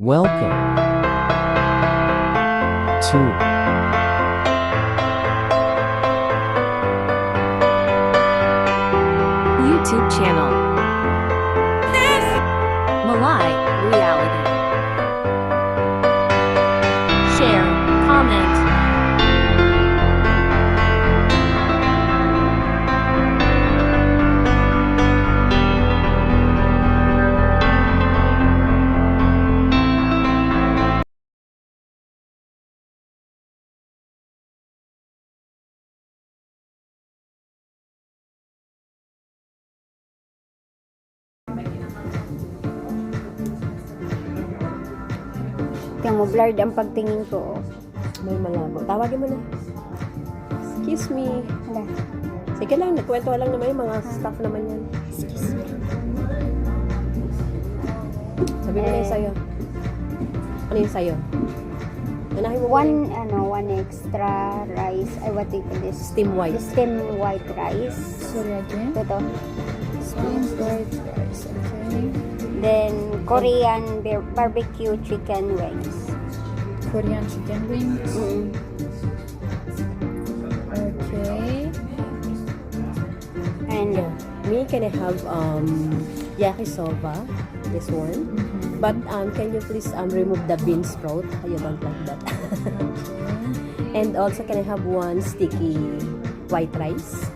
Welcome to YouTube channel. Melai Reality. Share, comment. Kaya mo blurred ang pagtingin ko. May malabo. Tawagin mo na. Excuse me. Hala. Sige lang, nagkwento lang naman yung mga staff naman yan. Excuse me. Sabi mo na yung sayo. Ano yung sayo? Unahin mo One extra rice. Ay, what do you call this? steam white. Steam white rice. Sorry again. Ito. Steamed white rice, okay. Then, Korean barbecue chicken wings. Korean chicken wings. Okay. And, Yeah. Me, can I have yakisoba? This one. But can you please remove the bean sprout? You don't like that. And also, can I have one sticky white rice?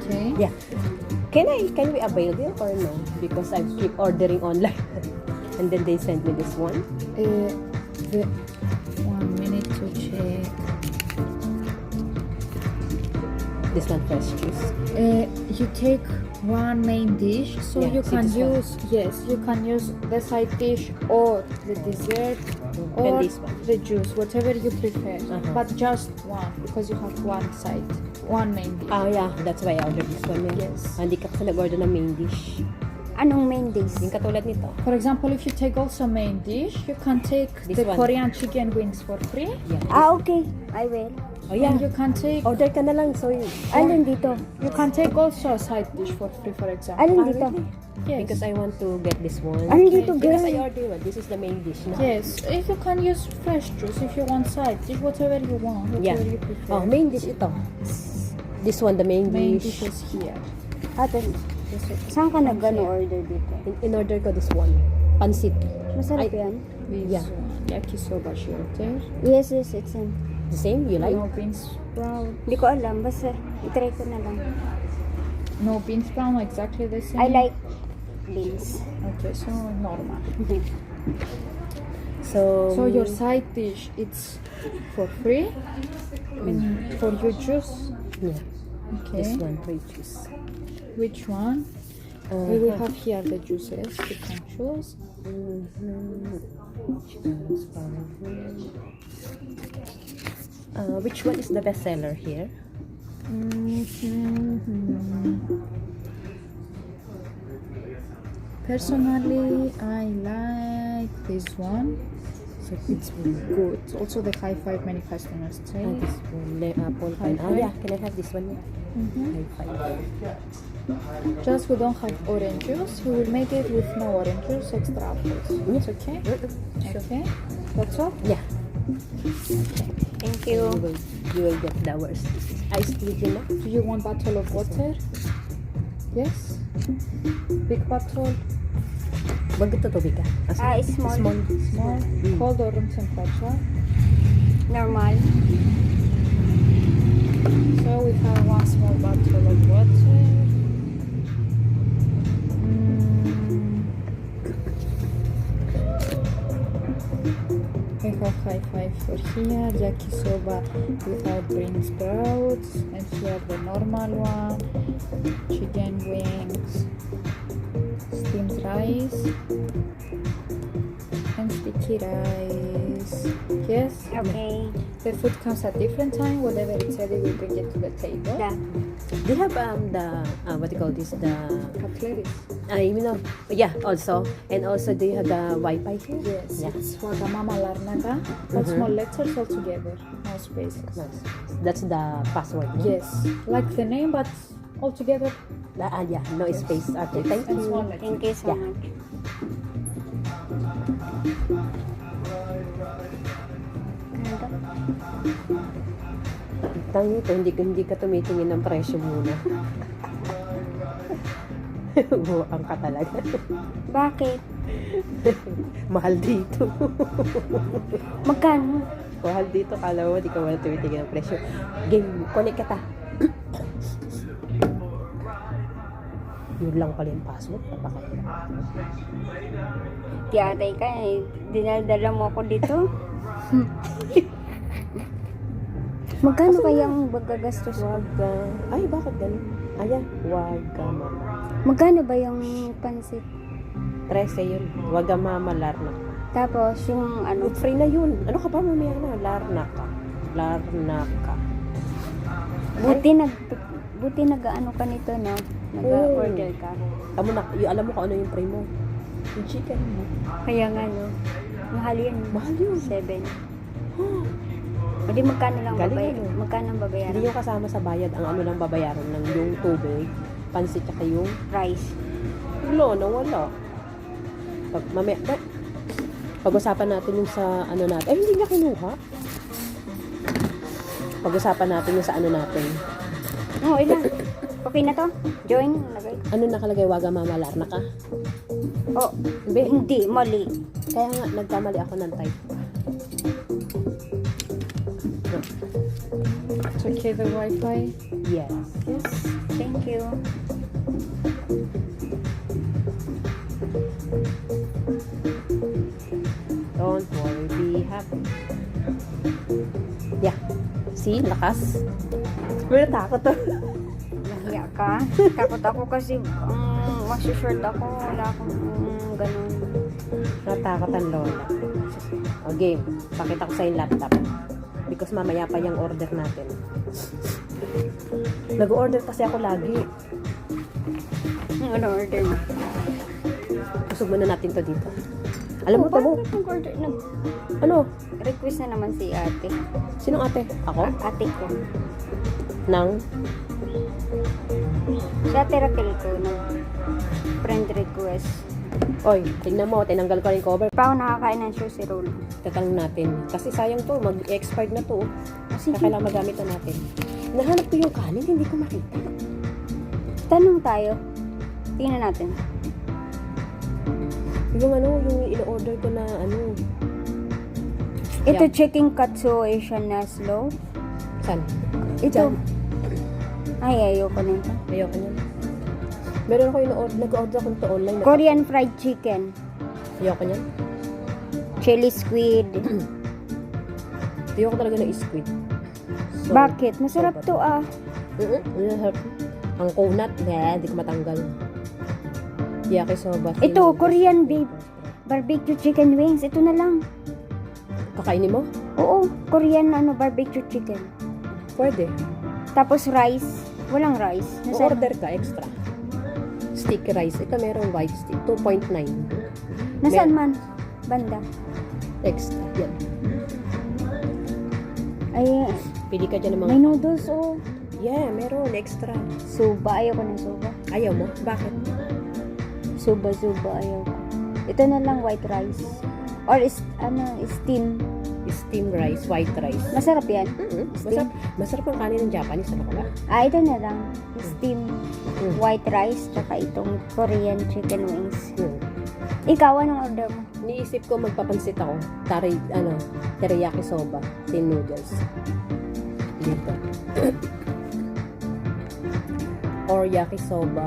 Okay. Yeah. Can we avail it or no? Because I keep ordering online. And then they sent me this one. The 1 minute to check. This one fresh juice. You take one main dish, so Yeah, you so can this one. you can use the side dish or the dessert And or this one. the juice, whatever you prefer. Uh-huh. But just one, because you have one side, one main dish. Ah, yeah. That's why I ordered this one. Yeah. Yes. Hindi ka kasi nag-order ng main dish. anong main dish? Yung katulad nito. For example, if you take also main dish, you can take This the one. Korean chicken wings for free. Yeah. Okay. I will. Oh, yeah. And you can take Order ka na lang. So, Alin dito? you can take also a side dish for free, for example. Alin dito? Yes. because I want to get this one. Alin dito, Because I girl? ordered one. This is the main dish na. Yes, if you can use fresh juice, if you want side dish, whatever you want, Yeah. whatever you prefer. Oh, main dish ito. This one, the main Main dish. dish is here. Ate, saan ka order dito? In-order ko this one. Pansit. Masarap Ay. yan? With Yeah. yakisoba shelter. Yes, it's in. The same? You like? No bean sprout. Hindi ko alam. Basta, itry ko na lang. No bean sprout, exactly the same. I like beans. Okay, so normal. So, So your side dish, it's for free. And for your juice, yeah. okay. This one, free juice. Which one? We will have here the juices. You can choose. Which one is the best seller here? Personally, I like this one. So it's good. Also, the high five many customers say. This one, apple High pie. Oh five. yeah, can I have this one? High five. Just we don't have orange juice. We will make it with no orange juice, extra apples. It's okay. Okay. That's all. Yeah. Thank You you. will get the worst. Iced tea na? Do you want bottle of water? Yes. Big bottle. Wag ito tubig ka. Small. Small. Cold or room temperature. Normal. So we have one small bottle of water. We have high five for here, yakisoba without green sprouts, and here the normal one, chicken wings, steamed rice, and sticky rice. Yes? Okay. The food comes at different time. Whatever it's ready, we bring it to the table. Yeah. Do you have the what do you call this? The Cutlery. you know, yeah. Also, and also, do you have the Wi-Fi here? Yes, Yeah. it's Wagamama Larnaga. All small letters all together, no spaces. Nice. That's the password. No? Yes, like the name, but All together. Yeah, no space. Okay, thank And you. small letter. Thank you so Yeah. much. Ganda. Tangi ito, hindi ka tumitingin ng presyo muna. Buang ka talaga. Bakit? Mahal dito. Magkano? Mahal dito, kala mo, di ka wala tumitingin ng presyo. Game, connect kita. Yun lang pala yung password. Napakahirap. Tiyatay ka eh. Dinadala mo ako dito. Magkano kaya ang magagastos ko? Waga. Ay, bakit ganun? Ayan, waga mama. Magkano ba yung pansit? 13 yun. Waga mama, larnak. Tapos yung ano, Free na yun. Ano ka ba mamaya na? Larnaka. Larnaka. buti nag-ano ka nito, no? Nag-order ka. Alam mo kung ano yung free mo? Yung chicken mo. Kaya nga, no? Mahal yun. Mahal yun. 7. O di magkano lang Galing, ano? Magkano ang babayaran? Hindi yung kasama sa bayad. Ang ano lang babayaran ng yung tubig, pansit tsaka yung Rice. wala. Pag-usapan natin yung sa ano natin. Ay, hindi niya kinuha. Pag-usapan natin yung sa ano natin. Oo, ilan? Okay na to? Join? Lagay. Ano nakalagay? Waga mama, larnaka? Oh, hindi. Mali. Kaya nga, nagkamali ako ng type. It's okay, the Wi-Fi. Yes. Yes. Thank you. Don't worry, be happy. Yeah. See? Lakas. Pero takot to. Nahiya ka? Takot ako kasi masushoot ako. Wala akong ganun. Natakot ang lola. O game, pakita ko sa yung laptop. Because mamaya pa yung order natin. Nag-order kasi ako lagi. Ano order mo? Pusog muna natin to dito. Alam mo, tamo. Bakit nag-order? Ano? Request na naman si ate. Sinong ate? Ako? Ate ko. Nang? Si ate Raquel ko. Friend request. Oy, tingnan mo, tinanggal ko rin cover. Pa ako nakakain ng sushi roll. Tatang natin. Kasi sayang to, mag-expired na to. Sige. Kaya kailangan magamit na natin. Nahanap ko yung kanin, hindi ko makita. Tanong tayo. Tingnan natin. Yung ano, yung ino-order ko na ano. Ito Yeah. chicken katsu Asian na slow. Saan? Ito. Dyan. Ay, ayoko nito. Ayoko niyan. Meron ako ino-order, nag-order ako nito online. Korean fried chicken. Ayoko niyan. Chili squid. Ayoko talaga ng squid. So, Bakit? Masarap to ah. Masarap. Ang kunat, hindi ko matanggal. Yakisoba. Ito, Korean beef. Barbecue chicken wings. Ito na lang. Kakainin mo? Oo, Korean barbecue chicken. Pwede. Tapos rice. Walang rice. Order ka extra. Sticky rice. Ito merong white stick. 2.9. Nasaan man? Banda. Extra. Yan. Ay, Pili ka dyan ng mga... may noodles oh. Yeah, meron. Extra. Suba. Ayoko ng suba. Ayaw mo? Bakit? Suba ayoko. Ito na lang white rice. Or steam. Steam rice, white rice. Masarap yan. Masarap, masarap ang kanin ng Japanese. Ano ka ba? Ito na lang. Steam white rice tsaka itong Korean chicken wings. Ikaw, anong order mo? Niisip ko magpapansit ako. Teriyaki soba. Thin noodles. Dito. Or yakisoba.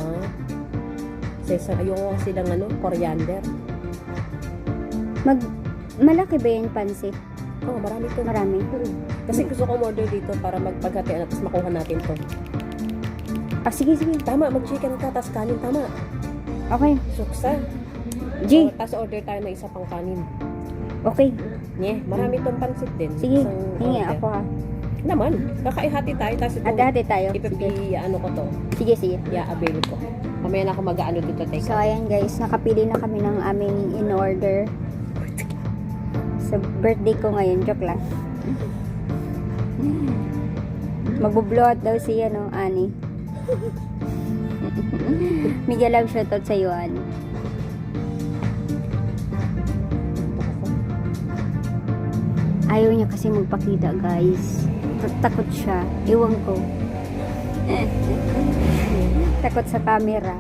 Ayoko kasi ng coriander. Malaki ba yung pansit? Oh, marami to. Marami. Kasi gusto ko order dito para magpaghatian at tapos makuha natin to. Sige. Tama, mag-chicken ka, tapos kanin. Tama. Okay. Suksa. G. Tapos order tayo ng isa pang kanin. Okay. Marami tong pansit din. Sige. Isang Hingi order. ako ha. Naman, kakaihati tayo, tapos ito, Hati-hati tayo. ano ko to, Sige. i-avail ko. Mamaya na ako mag-ano dito, take So, ayan guys. Nakapili na kami ng aming in-order. Sa birthday ko ngayon. Joke lang. Magbo-blowout daw siya, Ani. Mega love shoutout sa Yuan. Ayaw niya kasi magpakita, guys. Takot siya. Iwan ko. Takot sa camera.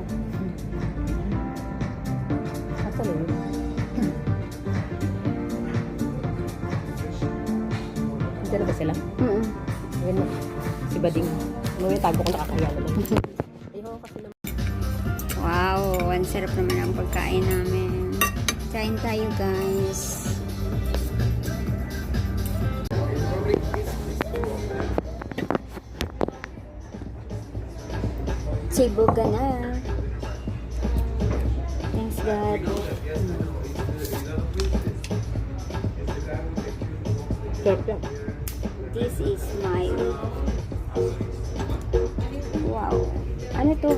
Asa na yun? Diyan na ba sila? Ayun na. Si Bading. Mga tago ko nakakaya naman. Ayun kasi naman. Wow, ang sarap naman ang pagkain namin. Kain tayo, guys. Sibuga na. Thanks, God. Sarap yan. This is my... Wow. Ano to?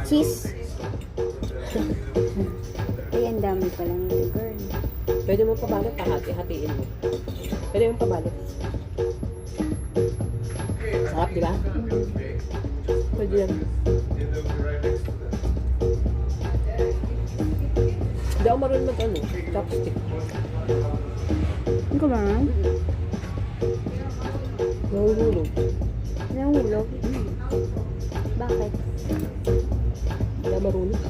Cheese? Ay, ang dami pala nito, girl. Pwede mo pabalot, hati-hatiin mo. Pwede mo pabalot. Sarap, di ba? Pwede yan. Hindi ako marunong mag-ano, chopstick. Ano ba? Nahululog. Nahulog? Bakit? Hindi ako marunong.